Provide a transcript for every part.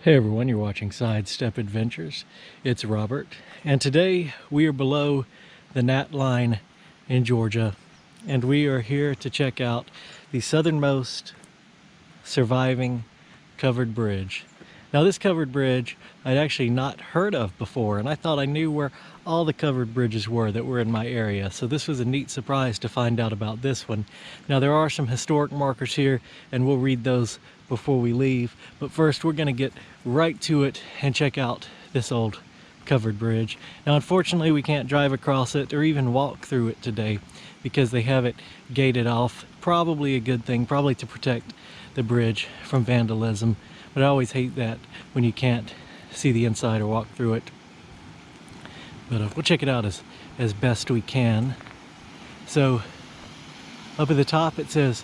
Hey everyone, you're watching Sidestep Adventures. It's Robert, and today we are below the Gnat Line in Georgia, and we are here to check out the southernmost surviving covered bridge. Now this covered bridge I'd actually not heard of before, and I thought I knew where all the covered bridges were that were in my area, so this was a neat surprise to find out about this one. Now there are some historic markers here, and we'll read those before we leave, but first we're going to get right to it and check out this old covered bridge. Now unfortunately we can't drive across it or even walk through it today because they have it gated off. Probably a good thing, probably to protect the bridge from vandalism, but I always hate that when you can't see the inside or walk through it. But we'll check it out as best we can. So up at the top it says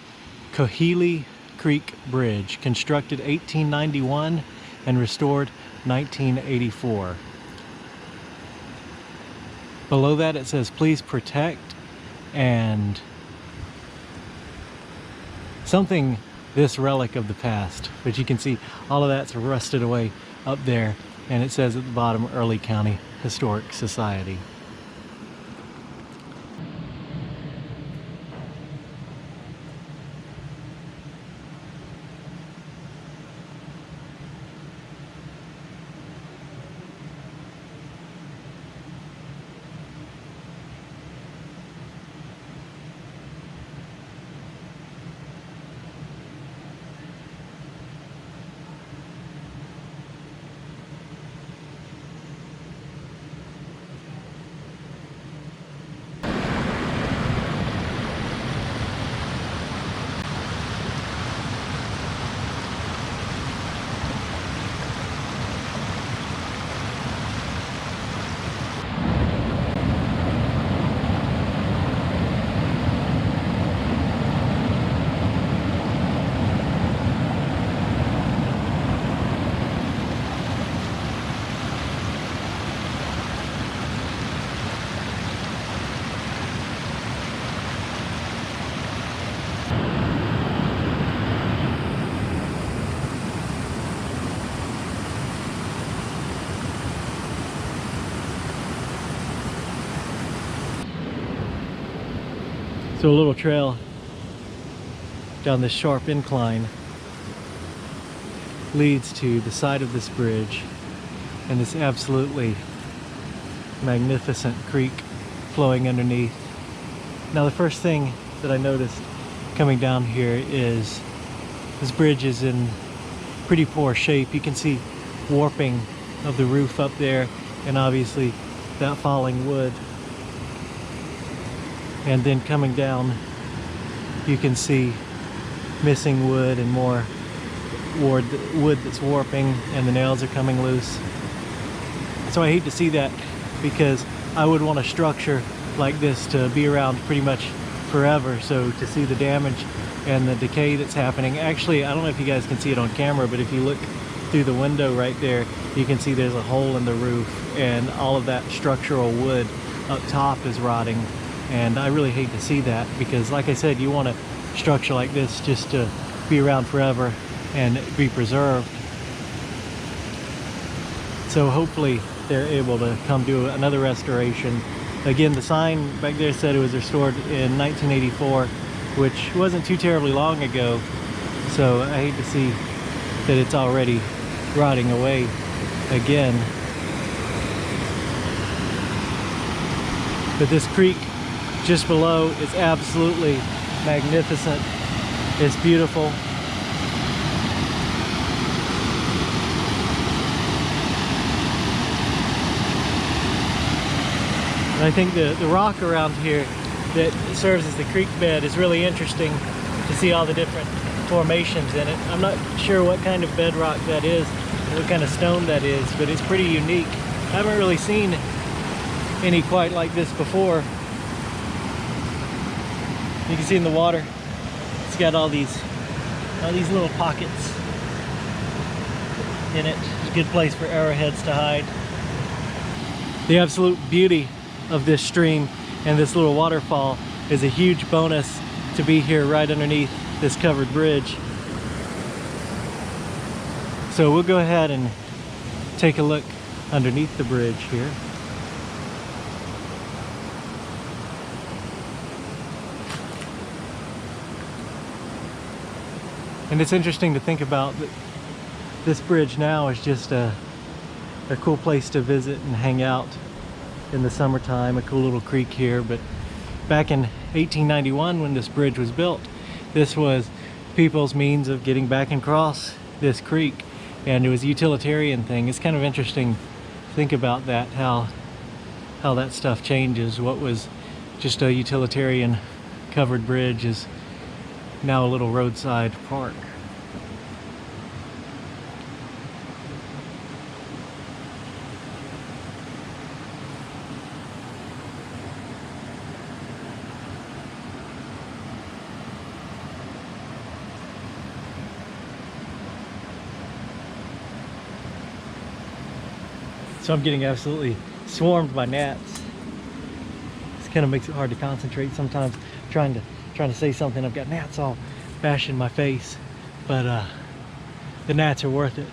Coheelee Creek Bridge, constructed 1891 and restored 1984. Below that it says please protect, and something, this relic of the past, but you can see all of that's rusted away up there, and it says at the bottom Early County Historic Society. So a little trail down this sharp incline leads to the side of this bridge and this absolutely magnificent creek flowing underneath. Now the first thing that I noticed coming down here is this bridge is in pretty poor shape. You can see warping of the roof up there, and obviously that falling wood. And then coming down you can see missing wood and more wood that's warping, and the nails are coming loose. So I hate to see that, because I would want a structure like this to be around pretty much forever. So to see the damage and the decay that's happening, actually I don't know if you guys can see it on camera, but if you look through the window right there, you can see there's a hole in the roof, and all of that structural wood up top is rotting. And I really hate to see that, because like I said, you want a structure like this just to be around forever and be preserved. So hopefully they're able to come do another restoration. Again, the sign back there said it was restored in 1984, which wasn't too terribly long ago. So I hate to see that it's already rotting away again. But this creek just below is absolutely magnificent. It's beautiful. And I think the rock around here that serves as the creek bed is really interesting to see all the different formations in it. I'm not sure what kind of bedrock that is, what kind of stone that is, but it's pretty unique. I haven't really seen any quite like this before. You can see in the water, it's got all these little pockets in it. It's a good place for arrowheads to hide. The absolute beauty of this stream and this little waterfall is a huge bonus to be here right underneath this covered bridge. So So we'll go ahead and take a look underneath the bridge here. And it's interesting to think about that this bridge now is just a cool place to visit and hang out in the summertime, a cool little creek here. But back in 1891 when this bridge was built, this was people's means of getting back and across this creek, and it was a utilitarian thing. It's kind of interesting to think about that, how that stuff changes. What was just a utilitarian covered bridge is now a little roadside park. So I'm getting absolutely swarmed by gnats. This kind of makes it hard to concentrate sometimes. Trying to say something, I've got gnats all bashing my face, but the gnats are worth it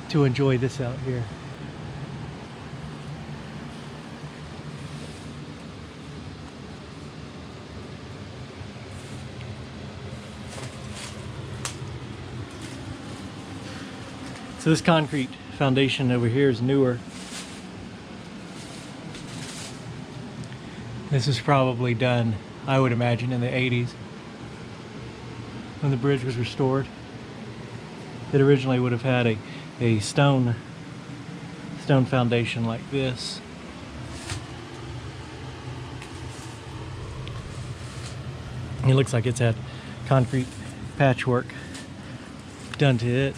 to enjoy this out here. So this concrete foundation over here is newer. This was probably done, I would imagine, in the 80s when the bridge was restored. It originally would have had a stone foundation like this. It looks like it's had concrete patchwork done to it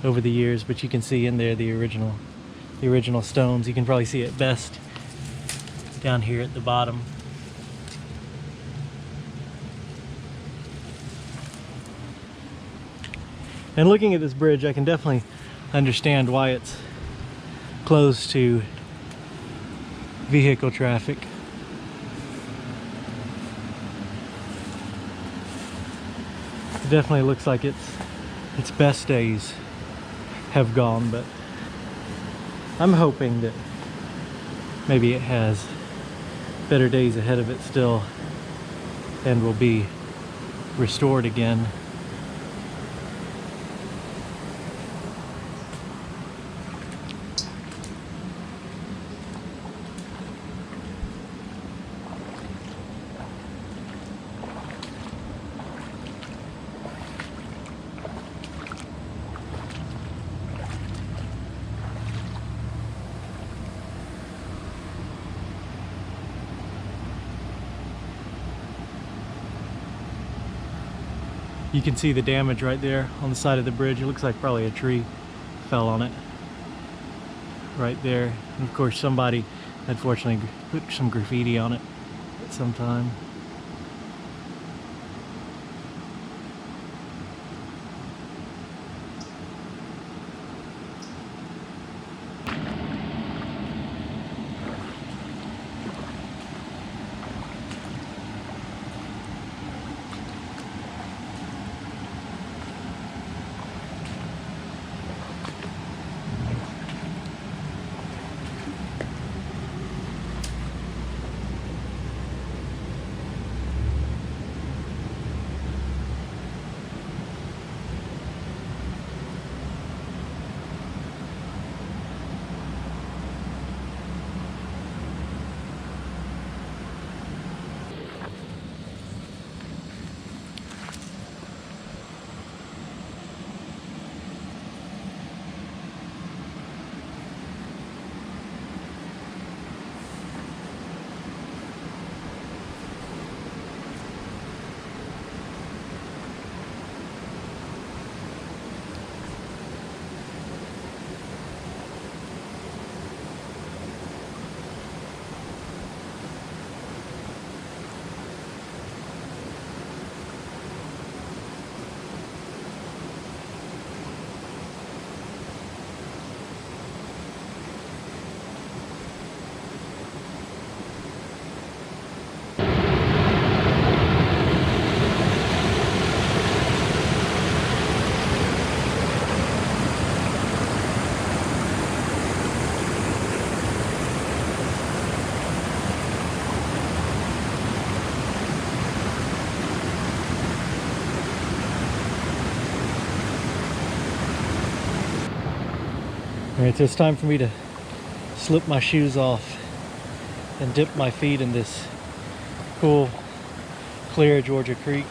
over the years, but you can see in there the original stones. You can probably see it best down here at the bottom. And looking at this bridge, I can definitely understand why it's closed to vehicle traffic. It definitely looks like its best days have gone, but I'm hoping that maybe it has better days ahead of it still and will be restored again. You can see the damage right there on the side of the bridge. It looks like probably a tree fell on it right there. And of course somebody unfortunately put some graffiti on it at some time. Alright, so it's time for me to slip my shoes off and dip my feet in this cool, clear Georgia creek.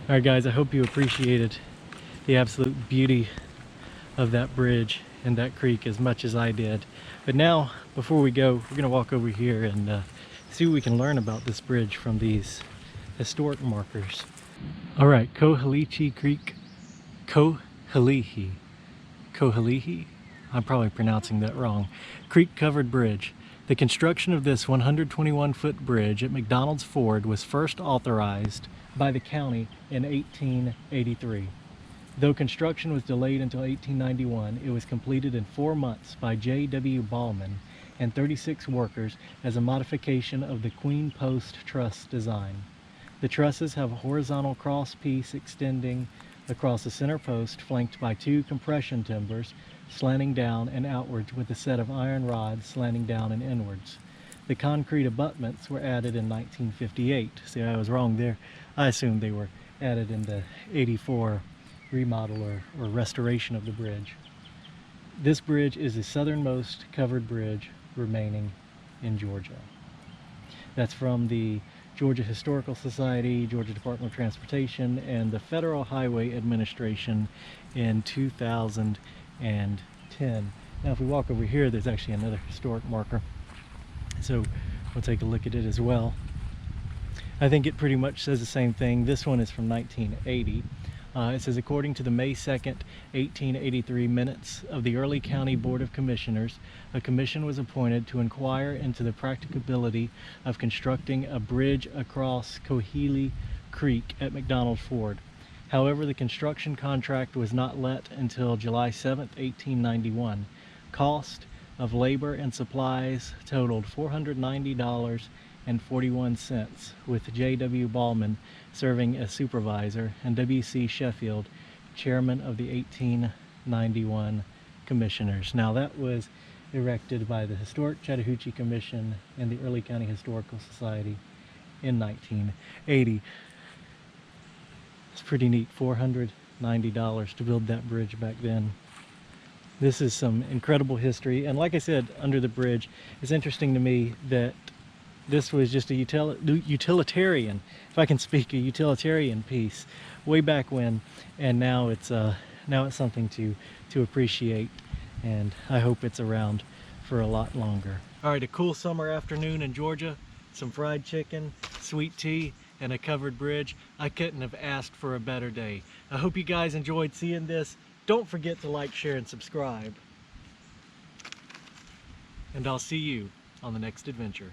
Alright guys, I hope you appreciated the absolute beauty of that bridge and that creek as much as I did. But now, before we go, we're going to walk over here and see what we can learn about this bridge from these historic markers. Alright, Coheelee Creek, Coheelee. I'm probably pronouncing that wrong. Creek covered bridge. The construction of this 121-foot bridge at McDonald's Ford was first authorized by the county in 1883. Though construction was delayed until 1891, it was completed in 4 months by J.W. Ballman and 36 workers as a modification of the Queen Post Truss design. The trusses have a horizontal cross piece extending across the center post, flanked by 2 compression timbers slanting down and outwards with a set of iron rods slanting down and inwards. The concrete abutments were added in 1958. See, I was wrong there. I assumed they were added in the 84 remodel or restoration of the bridge. This bridge is the southernmost covered bridge remaining in Georgia. That's from the Georgia Historical Society, Georgia Department of Transportation, and the Federal Highway Administration in 2010. Now if we walk over here, there's actually another historic marker. So we'll take a look at it as well. I think it pretty much says the same thing. This one is from 1980. It says, according to the May 2nd, 1883 minutes of the Early County Board of Commissioners, a commission was appointed to inquire into the practicability of constructing a bridge across Coheelee Creek at McDonald Ford. However, the construction contract was not let until July 7th, 1891. Cost of labor and supplies totaled $490.41, with J.W. Ballman serving as supervisor and W.C. Sheffield chairman of the 1891 commissioners. Now that was erected by the Historic Chattahoochee Commission and the Early County Historical Society in 1980. It's pretty neat, $490 to build that bridge back then. This is some incredible history, and like I said, under the bridge, it's interesting to me that this was just a utilitarian, if I can speak, a utilitarian piece way back when, and now it's now it's something to appreciate, and I hope it's around for a lot longer. All right, a cool summer afternoon in Georgia, some fried chicken, sweet tea, and a covered bridge. I couldn't have asked for a better day. I hope you guys enjoyed seeing this. Don't forget to like, share, and subscribe. And I'll see you on the next adventure.